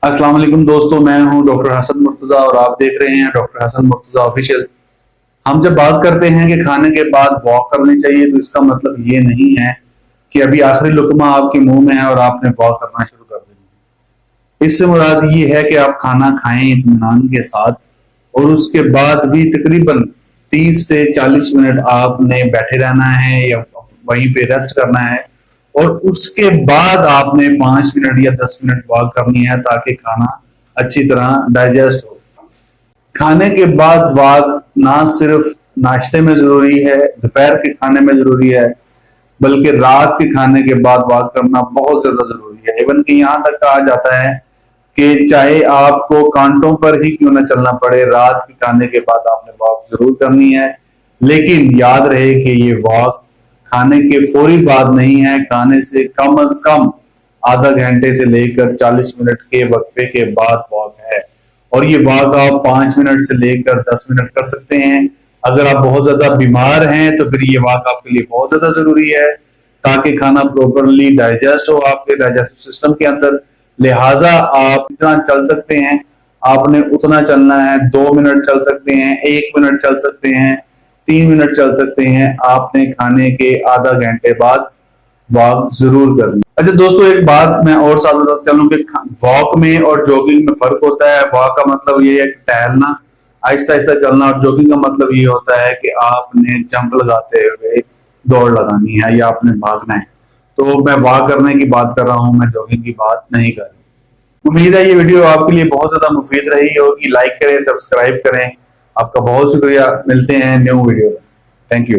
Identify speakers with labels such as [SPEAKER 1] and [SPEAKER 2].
[SPEAKER 1] अस्सलाम वालेकुम दोस्तों, मैं हूं डॉक्टर हसन मुर्तजा और आप देख रहे हैं डॉक्टर हसन मुर्तजा ऑफिशियल। हम जब बात करते हैं कि खाने के बाद वॉक करनी चाहिए तो इसका मतलब ये नहीं है कि अभी आखिरी लुकमा आपके मुंह में है और आपने वॉक करना शुरू कर देना। इससे मुराद ये है कि आप खाना खाएं इत्मीनान के साथ और उसके बाद भी तकरीबन 30 से 40 मिनट आपने बैठे रहना है या वहीं पे रेस्ट करना है और उसके बाद आपने 5 मिनट या 10 मिनट वॉक करनी है ताकि खाना अच्छी तरह डाइजेस्ट हो। खाने के बाद वॉक ना सिर्फ नाश्ते में जरूरी है, दोपहर के खाने में जरूरी है, बल्कि रात के खाने के बाद वॉक करना बहुत ज्यादा जरूरी है। इवन कि यहाँ तक कहा जाता है कि चाहे आपको कांटों पर ही क्यों ना चलना पड़े, रात के खाने के बाद आपने वॉक जरूर करनी है। लेकिन याद रहे कि ये वॉक खाने के फौरी बाद नहीं है, खाने से कम अज कम आधा घंटे से लेकर 40 मिनट के वक्फे के बाद वॉक है। और ये वॉक आप 5 मिनट से लेकर 10 मिनट कर सकते हैं। अगर आप बहुत ज्यादा बीमार हैं तो फिर ये वॉक आपके लिए बहुत ज्यादा जरूरी है ताकि खाना प्रॉपरली डाइजेस्ट हो आपके डाइजेस्टिव सिस्टम के अंदर। लिहाजा आप जितना चल सकते हैं आपने उतना चलना है। 2 मिनट चल सकते हैं, 1 मिनट चल सकते हैं, 3 मिनट चल सकते हैं। आपने खाने के आधा घंटे बाद वॉक जरूर करनी। अच्छा दोस्तों, एक बात मैं और साथ बताता चलूं कि वॉक में और जॉगिंग में फर्क होता है। वॉक का मतलब ये है कि टहलना, आहिस्ता आहिस्ता चलना, और जॉगिंग का मतलब ये होता है कि आपने जंप लगाते हुए दौड़ लगानी है या आपने भागना है। तो मैं वॉक करने की बात कर रहा हूं, मैं जॉगिंग की बात नहीं कर रहा। उम्मीद है ये वीडियो आपके लिए बहुत ज्यादा मुफीद रही होगी। लाइक करें, सब्सक्राइब करें। आपका बहुत शुक्रिया। मिलते हैं न्यू वीडियो में। Thank you.